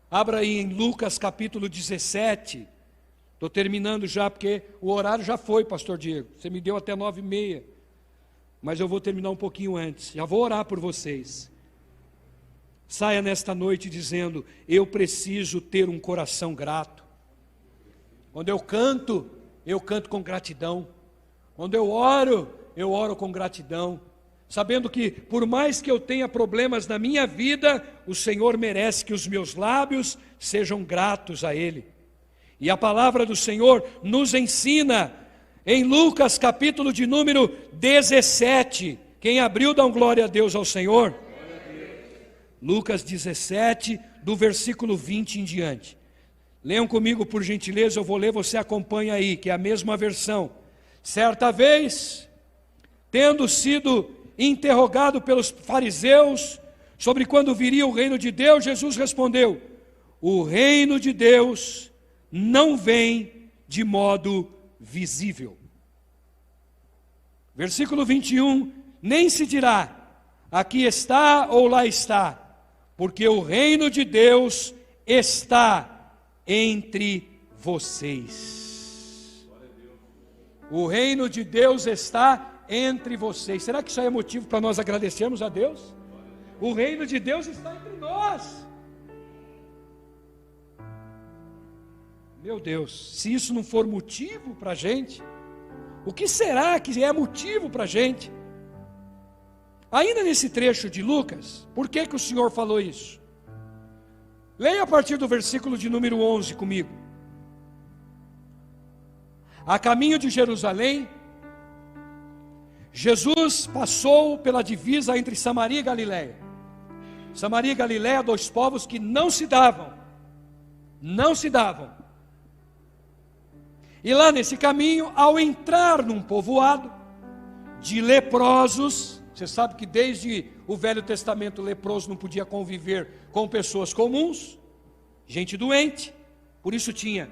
Abra aí em Lucas capítulo 17. Estou terminando já, porque o horário já foi, pastor Diego. Você me deu até 9h30. mas eu vou terminar um pouquinho antes, já vou orar por vocês. Saia nesta noite dizendo: eu preciso ter um coração grato. Quando eu canto com gratidão. Quando eu oro com gratidão, sabendo que por mais que eu tenha problemas na minha vida, o Senhor merece que os meus lábios sejam gratos a Ele. E a palavra do Senhor nos ensina em Lucas capítulo de número 17, quem abriu dá glória a Deus ao Senhor. Lucas 17, do versículo 20 em diante. Leiam comigo por gentileza, eu vou ler, você acompanha aí, que é a mesma versão. Certa vez, tendo sido interrogado pelos fariseus sobre quando viria o reino de Deus, Jesus respondeu: o reino de Deus não vem de modo visível. Versículo 21, nem se dirá, aqui está ou lá está, porque o reino de Deus está entre vocês. O reino de Deus está entre vocês. Será que isso aí é motivo para nós agradecermos a Deus? O reino de Deus está entre nós. Meu Deus, se isso não for motivo para a gente, o que será que é motivo para a gente? Ainda nesse trecho de Lucas, por que o Senhor falou isso? Leia a partir do versículo de número 11 comigo. A caminho de Jerusalém, Jesus passou pela divisa entre Samaria e Galiléia. Samaria e Galiléia, dois povos que não se davam. E lá nesse caminho, ao entrar num povoado de leprosos, você sabe que desde o Velho Testamento o leproso não podia conviver com pessoas comuns, gente doente, por isso tinha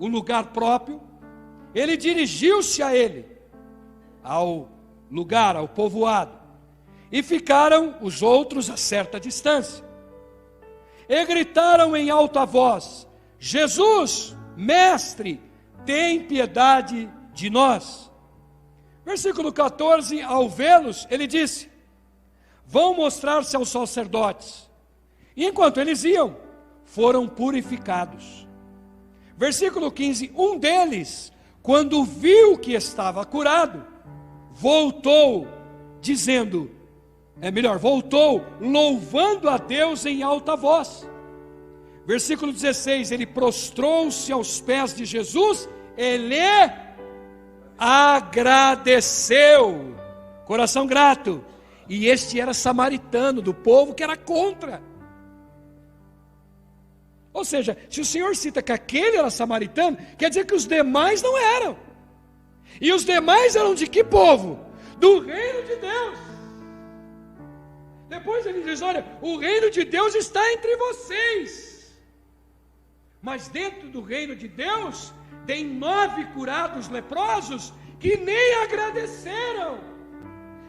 um lugar próprio. Ele dirigiu-se ao lugar, ao povoado, e ficaram os outros a certa distância, e gritaram em alta voz: Jesus, mestre, tem piedade de nós. Versículo 14, ao vê-los, ele disse: vão mostrar-se aos sacerdotes. E enquanto eles iam, foram purificados. Versículo 15, um deles, quando viu que estava curado, voltou louvando a Deus em alta voz. Versículo 16, ele prostrou-se aos pés de Jesus, ele agradeceu, coração grato, e este era samaritano, do povo que era contra. Ou seja, se o Senhor cita que aquele era samaritano, quer dizer que os demais não eram. E os demais eram de que povo? Do reino de Deus. Depois ele diz: olha, o reino de Deus está entre vocês. Mas dentro do reino de Deus, tem 9 curados leprosos que nem agradeceram.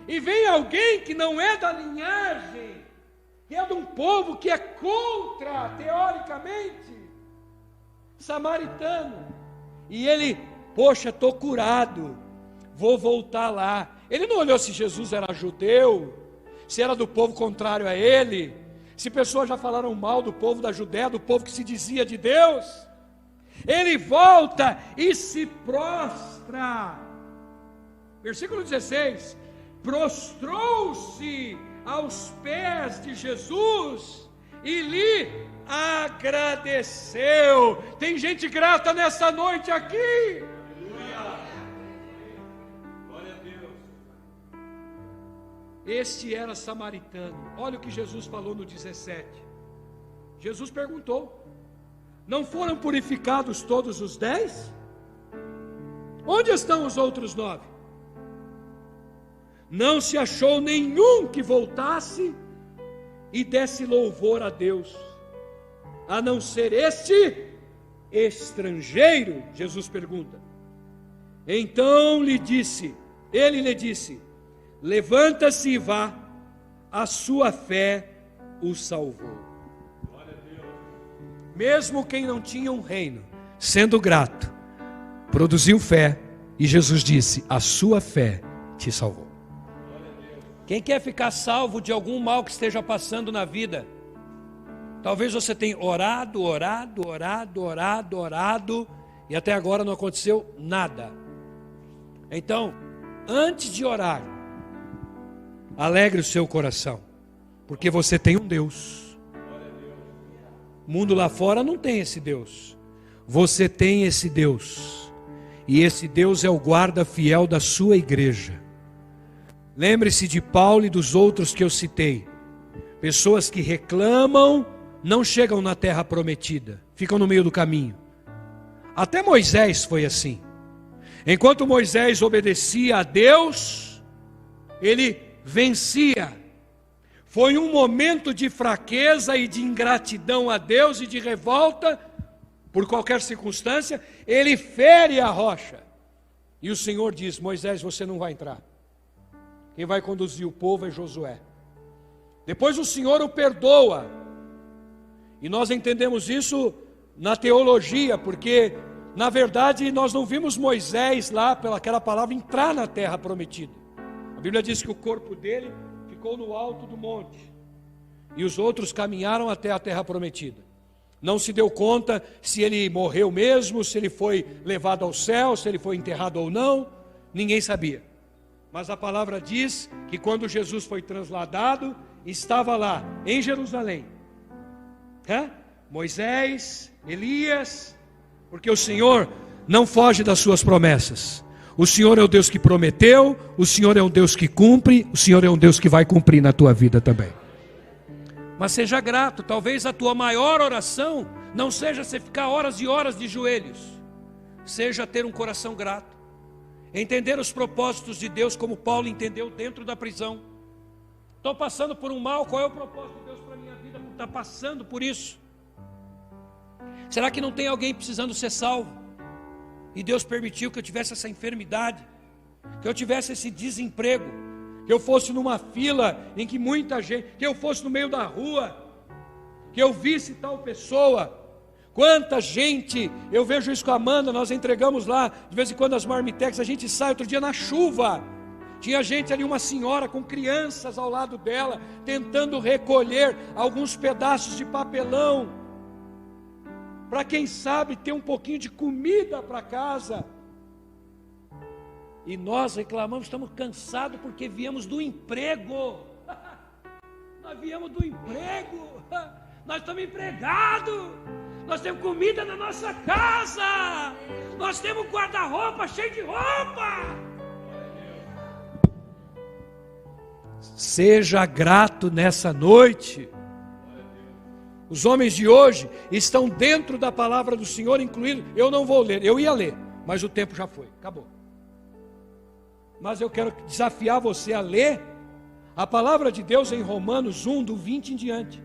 E vem alguém que não é da linhagem, que é de um povo que é contra, teoricamente, samaritano. E ele: poxa, estou curado, vou voltar lá. Ele não olhou se Jesus era judeu, se era do povo contrário a ele, se pessoas já falaram mal do povo da Judéia, do povo que se dizia de Deus. Ele volta e se prostra. Versículo 16: prostrou-se aos pés de Jesus e lhe agradeceu. Tem gente grata nessa noite aqui. Aleluia. Glória a Deus. Este era samaritano. Olha o que Jesus falou no 17. Jesus perguntou: não foram purificados todos os 10? Onde estão os outros 9? Não se achou nenhum que voltasse e desse louvor a Deus, a não ser este estrangeiro. Jesus pergunta. Então ele lhe disse: levanta-se e vá, a sua fé o salvou. Glória a Deus. Mesmo quem não tinha um reino, sendo grato, produziu fé, e Jesus disse: a sua fé te salvou. Quem quer ficar salvo de algum mal que esteja passando na vida? Talvez você tenha orado, e até agora não aconteceu nada. Então, antes de orar, alegre o seu coração, porque você tem um Deus. O mundo lá fora não tem esse Deus. Você tem esse Deus. E esse Deus é o guarda fiel da sua igreja. Lembre-se de Paulo e dos outros que eu citei. Pessoas que reclamam, não chegam na terra prometida, ficam no meio do caminho. Até Moisés foi assim. Enquanto Moisés obedecia a Deus, ele vencia. Foi um momento de fraqueza e de ingratidão a Deus e de revolta, por qualquer circunstância, ele fere a rocha. E o Senhor diz: Moisés, você não vai entrar. Quem vai conduzir o povo é Josué. Depois o Senhor o perdoa. E nós entendemos isso na teologia, porque na verdade nós não vimos Moisés lá, pelaquela palavra, entrar na terra prometida. A Bíblia diz que o corpo dele ficou no alto do monte, e os outros caminharam até a terra prometida. Não se deu conta se ele morreu mesmo, se ele foi levado ao céu, se ele foi enterrado ou não, ninguém sabia. Mas a palavra diz que quando Jesus foi transladado, estava lá em Jerusalém Moisés, Elias, porque o Senhor não foge das suas promessas. O Senhor é o Deus que prometeu, o Senhor é um Deus que cumpre, o Senhor é um Deus que vai cumprir na tua vida também. Mas seja grato. Talvez a tua maior oração não seja você ficar horas e horas de joelhos, seja ter um coração grato, entender os propósitos de Deus, como Paulo entendeu dentro da prisão. Estou passando por um mal, qual é o propósito de Deus para a minha vida por estar passando por isso? Será que não tem alguém precisando ser salvo? E Deus permitiu que eu tivesse essa enfermidade, que eu tivesse esse desemprego, que eu fosse numa fila em que muita gente, que eu fosse no meio da rua, que eu visse tal pessoa. Quanta gente, eu vejo isso com a Amanda, nós entregamos lá, de vez em quando as marmitex, a gente sai, outro dia na chuva, tinha gente ali, uma senhora com crianças ao lado dela, tentando recolher alguns pedaços de papelão, para quem sabe ter um pouquinho de comida para casa. E nós reclamamos, estamos cansados porque viemos do emprego. Nós viemos do emprego, nós estamos empregados, nós temos comida na nossa casa, nós temos um guarda-roupa cheio de roupa. Seja grato nessa noite. Os homens de hoje estão dentro da palavra do Senhor, incluindo, eu não vou ler, eu ia ler, mas o tempo já foi, acabou. Mas eu quero desafiar você a ler a palavra de Deus em Romanos 1, do 20 em diante.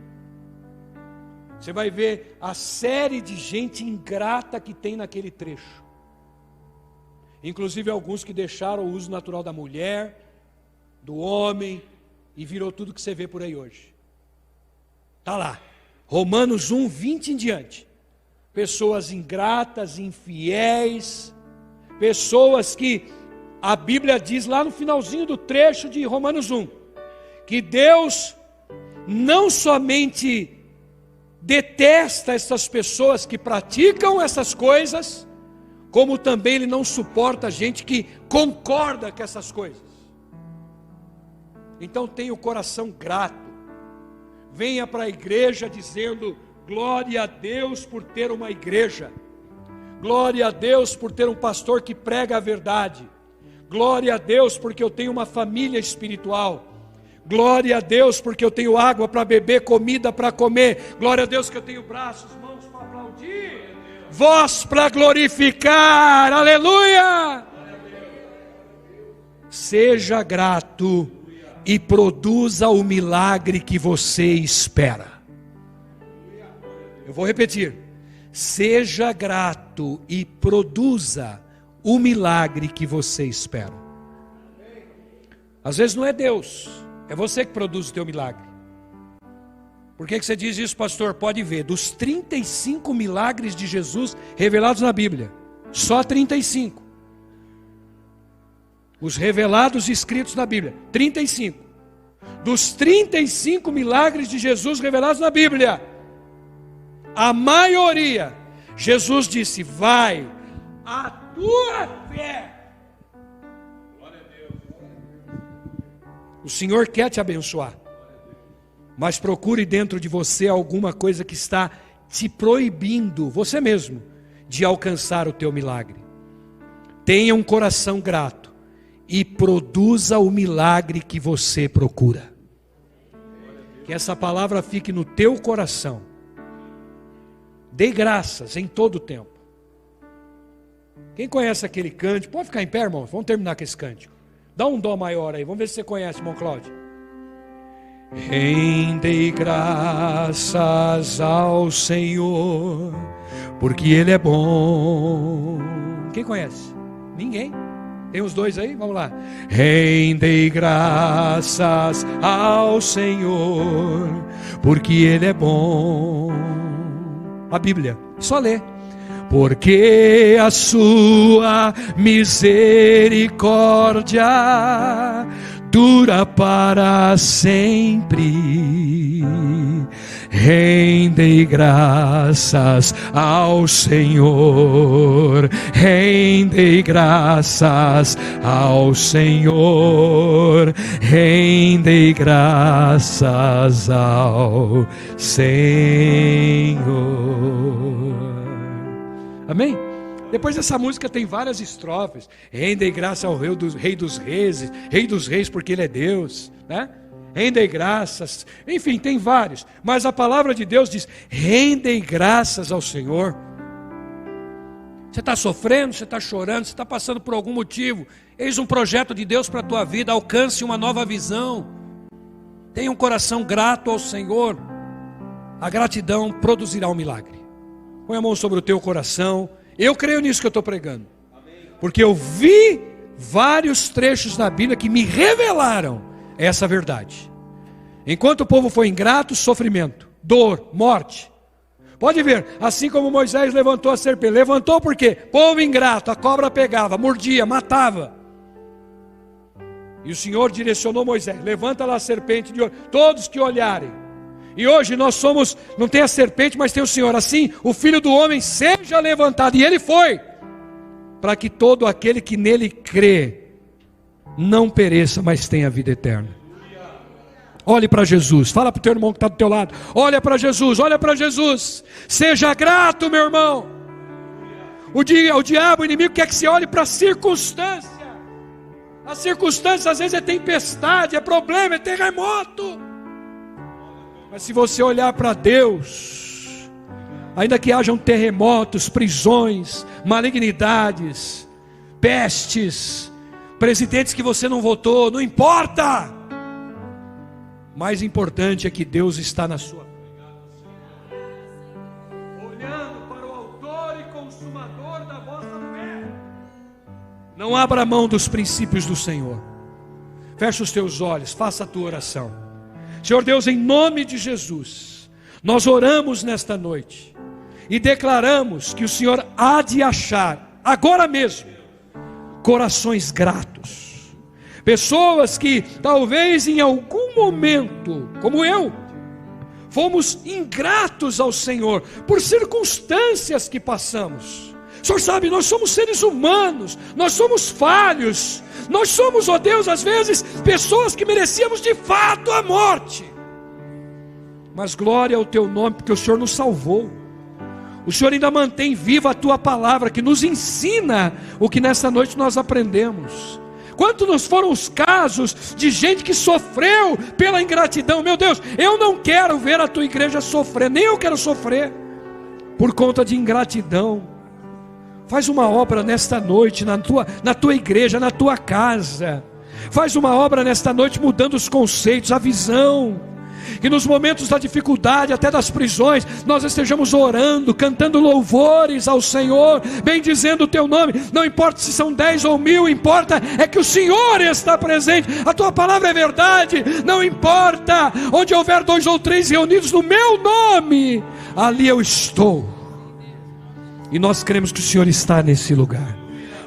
Você vai ver a série de gente ingrata que tem naquele trecho. Inclusive alguns que deixaram o uso natural da mulher, do homem, e virou tudo que você vê por aí hoje. Está lá, Romanos 1, 20 em diante. Pessoas ingratas, infiéis, pessoas que a Bíblia diz lá no finalzinho do trecho de Romanos 1, que Deus não somente detesta essas pessoas que praticam essas coisas, como também Ele não suporta gente que concorda com essas coisas. Então tenha o coração grato, venha para a igreja dizendo: glória a Deus por ter uma igreja, glória a Deus por ter um pastor que prega a verdade, glória a Deus porque eu tenho uma família espiritual, glória a Deus porque eu tenho água para beber, comida para comer, glória a Deus que eu tenho braços, mãos para aplaudir, voz para glorificar, aleluia! Seja grato e produza o milagre que você espera. Eu vou repetir: seja grato e produza o milagre que você espera. Às vezes não é Deus, é você que produz o teu milagre. Por que você diz isso, pastor? Pode ver, dos 35 milagres de Jesus revelados na Bíblia, só 35. Os revelados e escritos na Bíblia, 35. Dos 35 milagres de Jesus revelados na Bíblia, a maioria, Jesus disse: vai, a tua fé. O Senhor quer te abençoar, mas procure dentro de você alguma coisa que está te proibindo, você mesmo, de alcançar o teu milagre. Tenha um coração grato e produza o milagre que você procura. Que essa palavra fique no teu coração. Dê graças em todo o tempo. Quem conhece aquele cântico? Pode ficar em pé, irmãos? Vamos terminar com esse cântico. Dá um dó maior aí, vamos ver se você conhece, irmão Cláudio. Rendei graças ao Senhor, porque Ele é bom. Quem conhece? Ninguém? Tem os dois aí? Vamos lá. Rendei graças ao Senhor, porque Ele é bom. A Bíblia, só lê. Porque a sua misericórdia dura para sempre. Rendei graças ao Senhor, rendei graças ao Senhor, rendei graças ao Senhor. Amém? Depois dessa música tem várias estrofes. Rendei graça ao Rei dos Reis, porque Ele é Deus, né? Rendei graças, enfim, tem vários. Mas a palavra de Deus diz: rendei graças ao Senhor. Você está sofrendo, você está chorando, você está passando por algum motivo. Eis um projeto de Deus para a tua vida. Alcance uma nova visão. Tenha um coração grato ao Senhor. A gratidão produzirá um milagre. Põe a mão sobre o teu coração. Eu creio nisso que eu estou pregando, porque eu vi vários trechos na Bíblia que me revelaram essa verdade. Enquanto o povo foi ingrato, sofrimento, dor, morte. Pode ver, assim como Moisés levantou a serpente. Levantou por quê? Povo ingrato, a cobra pegava, mordia, matava. E o Senhor direcionou Moisés: levanta lá a serpente de ouro, todos que olharem. E hoje nós somos, não tem a serpente, mas tem o Senhor. Assim, o Filho do Homem seja levantado. E Ele foi, para que todo aquele que nele crê não pereça, mas tenha vida eterna. Olhe para Jesus. Fala para o teu irmão que está do teu lado: olha para Jesus, olha para Jesus. Seja grato, meu irmão. O diabo, o inimigo, quer que você olhe para a circunstância. A circunstância às vezes é tempestade, é problema, é terremoto. Mas se você olhar para Deus, ainda que hajam terremotos, prisões, malignidades, pestes, presidentes que você não votou, não importa. O mais importante é que Deus está na sua vida, olhando para o autor e consumador da vossa fé. Não abra mão dos princípios do Senhor. Feche os teus olhos, faça a tua oração. Senhor Deus, em nome de Jesus, nós oramos nesta noite e declaramos que o Senhor há de achar, agora mesmo, corações gratos. Pessoas que talvez em algum momento, como eu, fomos ingratos ao Senhor por circunstâncias que passamos. O Senhor sabe, nós somos seres humanos, nós somos falhos, nós somos, ó Deus, às vezes, pessoas que merecíamos de fato a morte. Mas glória ao teu nome, porque o Senhor nos salvou. O Senhor ainda mantém viva a tua palavra, que nos ensina o que nessa noite nós aprendemos. Quantos nos foram os casos de gente que sofreu pela ingratidão? Meu Deus, eu não quero ver a tua igreja sofrer, nem eu quero sofrer por conta de ingratidão. Faz uma obra nesta noite, na tua igreja, na tua casa. Faz uma obra nesta noite mudando os conceitos, a visão. Que nos momentos da dificuldade, até das prisões, nós estejamos orando, cantando louvores ao Senhor, bendizendo o teu nome. Não importa se são 10 ou 1000, importa é que o Senhor está presente. A tua palavra é verdade. Não importa, onde houver 2 ou 3 reunidos no meu nome, ali eu estou. E nós cremos que o Senhor está nesse lugar.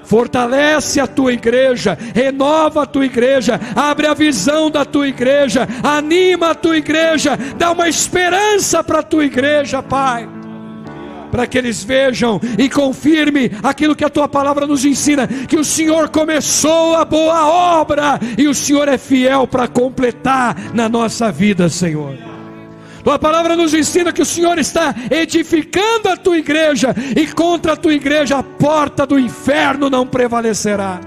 Fortalece a tua igreja, renova a tua igreja, abre a visão da tua igreja, anima a tua igreja, dá uma esperança para a tua igreja, Pai, para que eles vejam e confirme aquilo que a tua palavra nos ensina, que o Senhor começou a boa obra e o Senhor é fiel para completar na nossa vida, Senhor. Tua palavra nos ensina que o Senhor está edificando a tua igreja, e contra a tua igreja a porta do inferno não prevalecerá.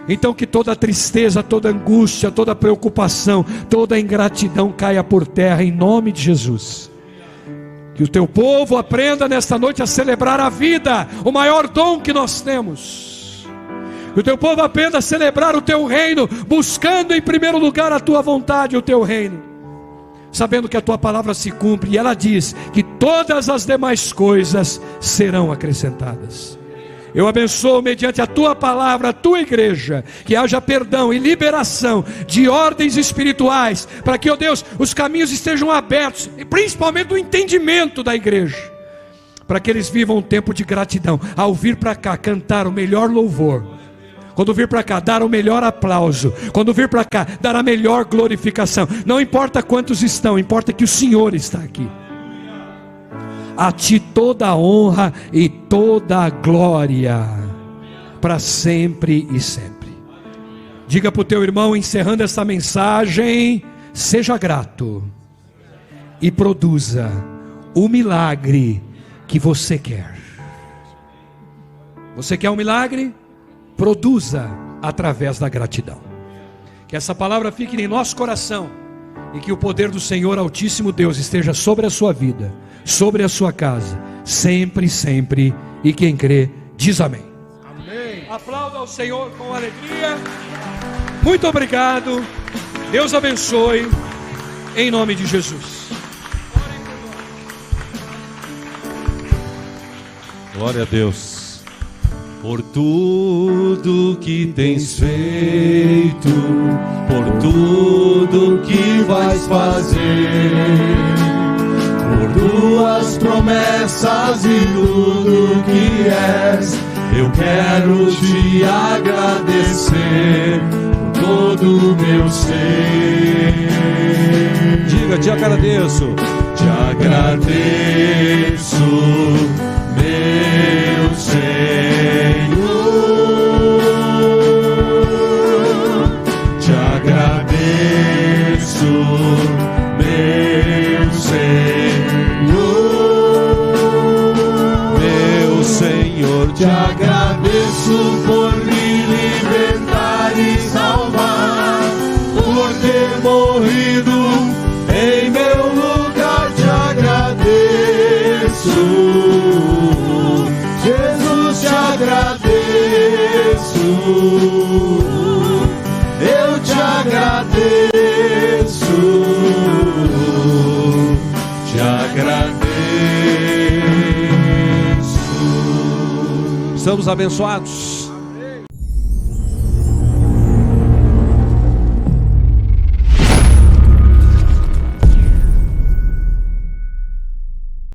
Então que toda tristeza, toda angústia, toda preocupação, toda ingratidão caia por terra em nome de Jesus. Que o teu povo aprenda nesta noite a celebrar a vida, o maior dom que nós temos. Que o teu povo aprenda a celebrar o teu reino, buscando em primeiro lugar a tua vontade e o teu reino, sabendo que a tua palavra se cumpre, e ela diz que todas as demais coisas serão acrescentadas. Eu abençoo mediante a tua palavra a tua igreja, que haja perdão e liberação de ordens espirituais, para que, ó Deus, os caminhos estejam abertos, e principalmente o entendimento da igreja, para que eles vivam um tempo de gratidão, ao vir para cá cantar o melhor louvor, quando vir para cá dar o melhor aplauso, quando vir para cá dar a melhor glorificação. Não importa quantos estão, importa que o Senhor está aqui. A ti toda a honra e toda a glória, para sempre e sempre. Diga para o teu irmão, encerrando essa mensagem: seja grato e produza o milagre que você quer. Você quer um milagre? Produza através da gratidão. Que essa palavra fique em nosso coração, e que o poder do Senhor Altíssimo Deus esteja sobre a sua vida, sobre a sua casa, sempre, sempre. E quem crê, diz amém. Amém. Aplauda ao Senhor com alegria. Muito obrigado. Deus abençoe, em nome de Jesus. Glória a Deus. Por tudo que tens feito, por tudo que vais fazer, por tuas promessas e tudo que és, eu quero te agradecer por todo o meu ser. Diga, te agradeço. Te agradeço, meu Senhor. Te agradeço, meu Senhor. Meu Senhor, te agradeço por me libertar e salvar, por ter morrido em meu lugar. Te agradeço, Jesus, te agradeço, eu te agradeço, te agradeço. Estamos abençoados.